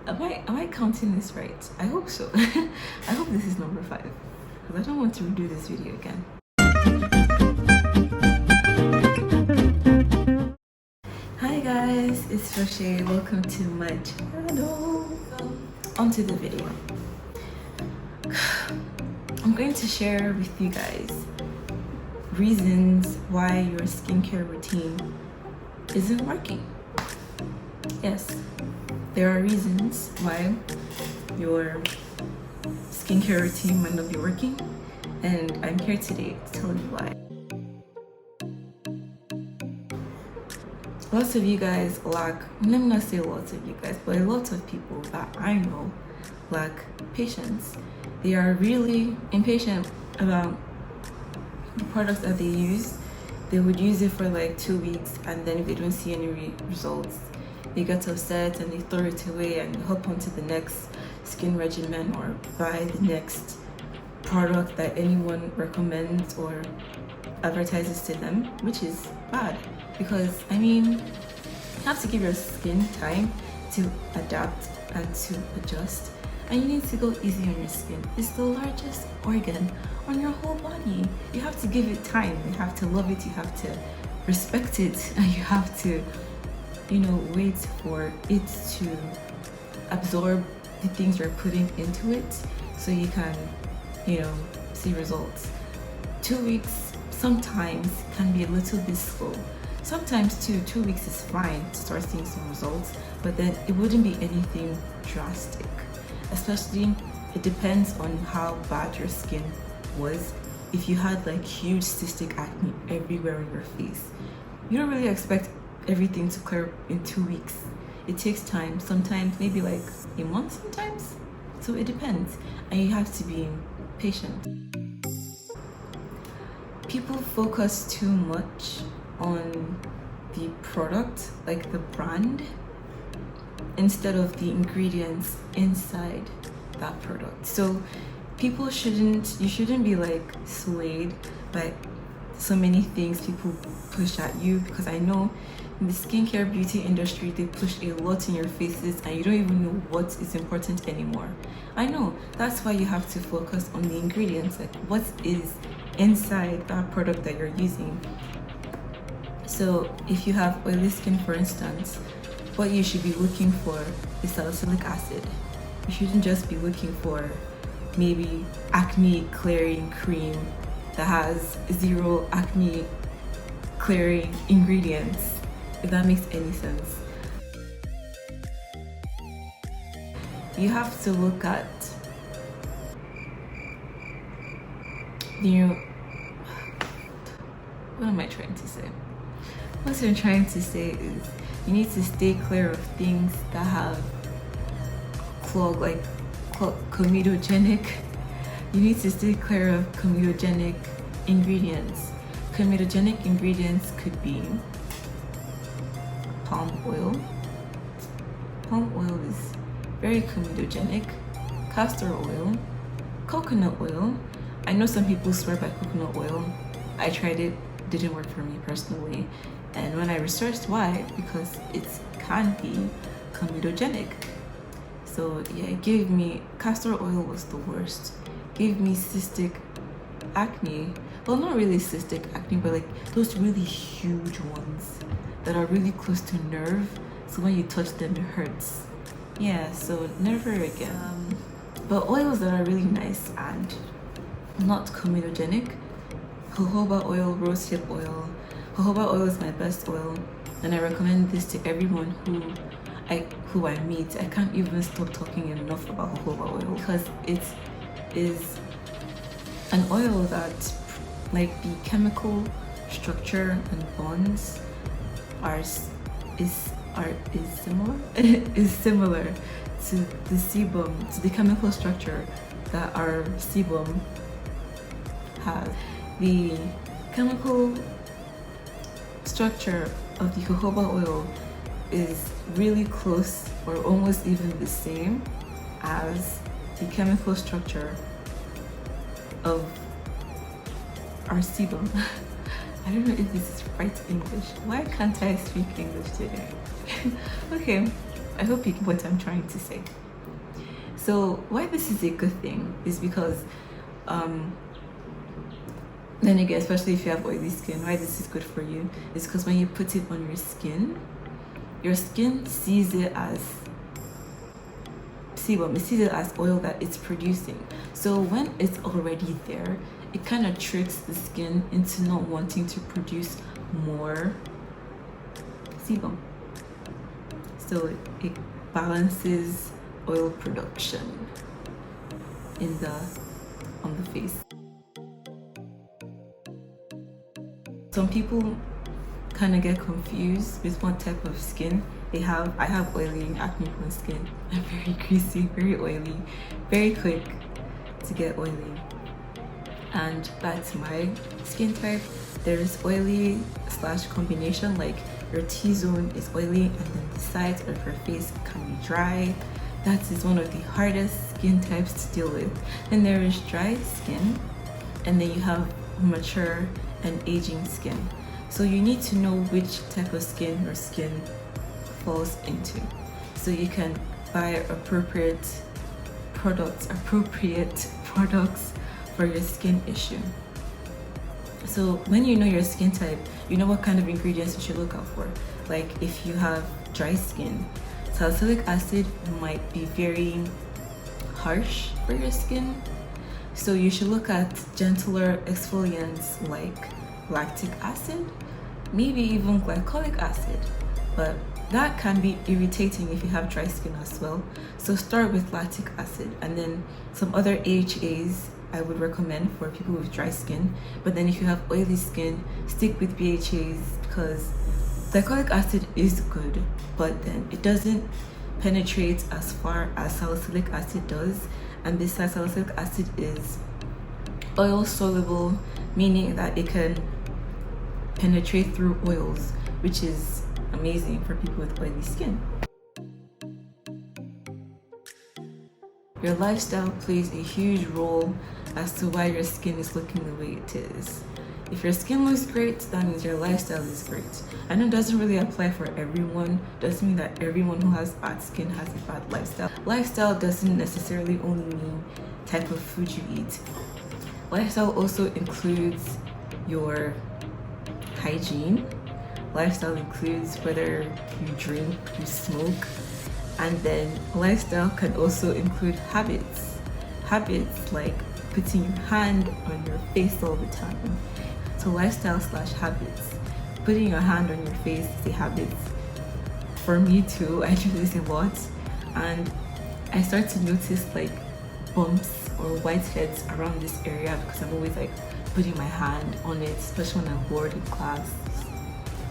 Am I counting this right? I hope so. I hope this is number 5 because I don't want to redo this video again. Hi guys, it's Roche. Welcome to my channel. Onto the video. I'm going to share with you guys reasons why your skincare routine isn't working. Yes, there are reasons why your skincare routine might not be working, and I'm here today to tell you why. Lots of you guys lack, let me not say lots of you guys, but a lot of people that I know lack patience. They are really impatient about the products that they use. They would use it for like 2 weeks, and then if they don't see any results, they get upset and they throw it away and hop onto the next skin regimen or buy the next product that anyone recommends or advertises to them, which is bad because I mean, you have to give your skin time to adapt and to adjust, and you need to go easy on your skin. It's the largest organ on your whole body. You have to give it time, you have to love it, you have to respect it, and you have to, you know, wait for it to absorb the things you're putting into it so you can, you know, see results. 2 weeks sometimes can be a little bit slow. Sometimes 2 weeks is fine to start seeing some results, but then it wouldn't be anything drastic. Especially, it depends on how bad your skin was. If you had like huge cystic acne everywhere on your face, you don't really expect everything to clear in 2 weeks. It takes time, sometimes maybe like a month sometimes. So it depends, and you have to be patient. People focus too much on the product, like the brand, instead of the ingredients inside that product. So you shouldn't be like swayed by so many things people push at you, because I know in the skincare beauty industry they push a lot in your faces and you don't even know what is important anymore. I know, that's why you have to focus on the ingredients, like what is inside that product that you're using. So if you have oily skin, for instance, what you should be looking for is salicylic acid. You shouldn't just be looking for maybe acne clearing cream that has 0 acne clearing ingredients, if that makes any sense. You have to look at what am I trying to say? What I'm trying to say is you need to stay clear of things that have comedogenic. You need to stay clear of comedogenic ingredients. Comedogenic ingredients could be palm oil. Palm oil is very comedogenic. Castor oil, coconut oil. I know some people swear by coconut oil. I tried it, didn't work for me personally. And when I researched why, because it can be comedogenic. So yeah, it gave me, castor oil was the worst. Gave me cystic acne. Well, not really cystic acne, but like those really huge ones that are really close to nerve. So when you touch them, it hurts. Yeah, so never again. But oils that are really nice and not comedogenic: jojoba oil, rosehip oil. Jojoba oil is my best oil, and I recommend this to everyone who I meet. I can't even stop talking enough about jojoba oil because it is an oil that, like, the chemical structure and bonds is similar. Is similar to the sebum, to the chemical structure that our sebum has. The chemical structure of the jojoba oil is really close or almost even the same as the chemical structure of our sebum. I don't know if this is right English. Why can't I speak English today? Okay, I hope you get what I'm trying to say. So why this is a good thing is because then again, especially if you have oily skin, why this is good for you is because when you put it on your skin sees it as sebum. It sees it as oil that it's producing. So when it's already there, it kind of tricks the skin into not wanting to produce more sebum. So it balances oil production on the face. Some people kind of get confused with what type of skin they have. I have oily, acne-prone skin. I'm very greasy, very oily, very quick to get oily. And that's my skin type. There's oily / combination, like your T-zone is oily and then the sides of your face can be dry. That is one of the hardest skin types to deal with. Then there is dry skin, and then you have mature and aging skin. So you need to know which type of skin your skin falls into, so you can buy appropriate products for your skin issue. So when you know your skin type, you know what kind of ingredients you should look out for. Like if you have dry skin, salicylic acid might be very harsh for your skin. So you should look at gentler exfoliants like lactic acid, maybe even glycolic acid. But that can be irritating if you have dry skin as well. So start with lactic acid, and then some other AHAs I would recommend for people with dry skin. But then if you have oily skin, stick with BHAs, because glycolic acid is good, but then it doesn't penetrate as far as salicylic acid does. And besides, salicylic acid is oil soluble, meaning that it can penetrate through oils, which is amazing for people with oily skin. Your lifestyle plays a huge role as to why your skin is looking the way it is. If your skin looks great, that means your lifestyle is great. I know it doesn't really apply for everyone. Doesn't mean that everyone who has bad skin has a bad lifestyle. Lifestyle doesn't necessarily only mean type of food you eat. Lifestyle also includes your hygiene. Lifestyle includes whether you drink, you smoke, and then lifestyle can also include habits. Habits like putting your hand on your face all the time. So lifestyle / habits. Putting your hand on your face is a habit. For me too, I do this a lot, and I start to notice like bumps or whiteheads around this area because I'm always like putting my hand on it, especially when I'm bored in class.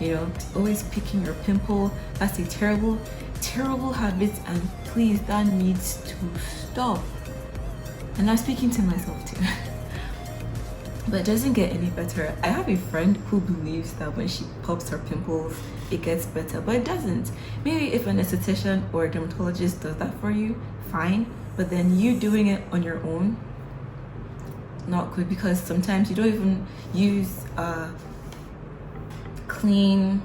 You know, always picking your pimple. That's a terrible habit, and please, that needs to stop. And I'm speaking to myself too. But it doesn't get any better. I have a friend who believes that when she pops her pimples, it gets better, but it doesn't. Maybe if an esthetician or a dermatologist does that for you, fine. But then you doing it on your own, not good, because sometimes you don't even use clean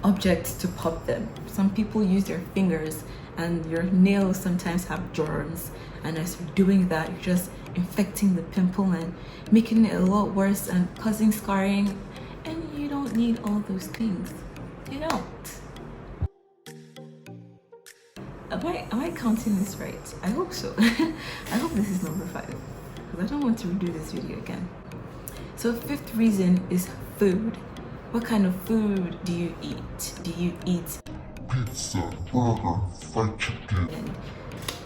objects to pop them. Some people use their fingers, and your nails sometimes have germs, and as you're doing that, you're just infecting the pimple and making it a lot worse and causing scarring, and you don't need all those things. You don't. Am I counting this right? I hope so. I hope this is number 5, because I don't want to redo this video again. So 5th reason is food. What kind of food do you eat? Do you eat pizza, burger, fried chicken? And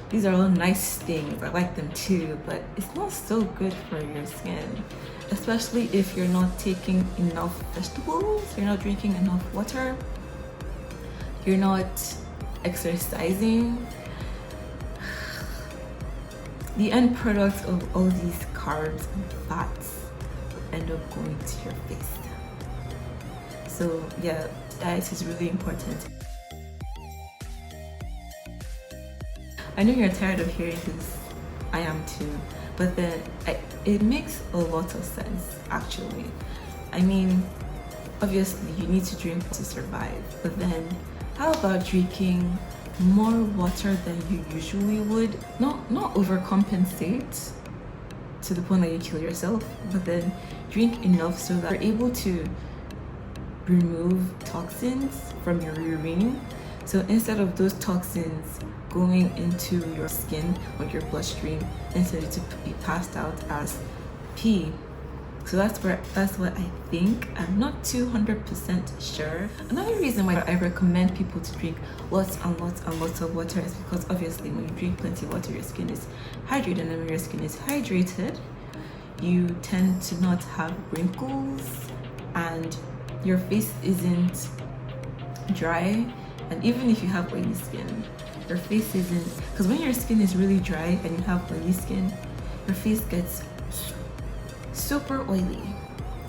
these are all nice things. I like them too, but it's not so good for your skin, especially if you're not taking enough vegetables, you're not drinking enough water, you're not exercising. The end product of all these carbs and fats end up going to your face. So yeah, diet is really important. I know you're tired of hearing this. I am too. But then it makes a lot of sense, actually. I mean, obviously you need to drink to survive, but then How about drinking more water than you usually would? Not overcompensate to the point that you kill yourself, but then drink enough so that you're able to remove toxins from your urine. So instead of those toxins going into your skin or your bloodstream, instead to be passed out as pee. So that's what I think. I'm not 200% sure. Another reason why I recommend people to drink lots and lots of water is because obviously when you drink plenty of water, your skin is hydrated, and when your skin is hydrated, you tend to not have wrinkles and your face isn't dry. And even if you have oily skin, your face isn't, because when your skin is really dry and you have oily skin, your face gets super oily.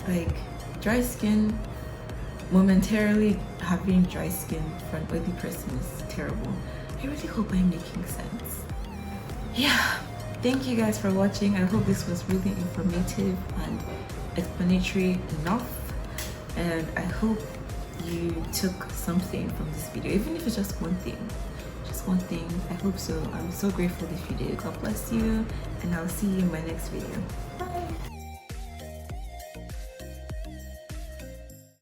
Like dry skin, momentarily having dry skin for an oily person is terrible. I really hope I'm making sense. Yeah, thank you guys for watching. I hope this was really informative and explanatory enough, and I hope you took something from this video, even if it's just one thing. I hope so. I'm so grateful if you did. God bless you, and I'll see you in my next video.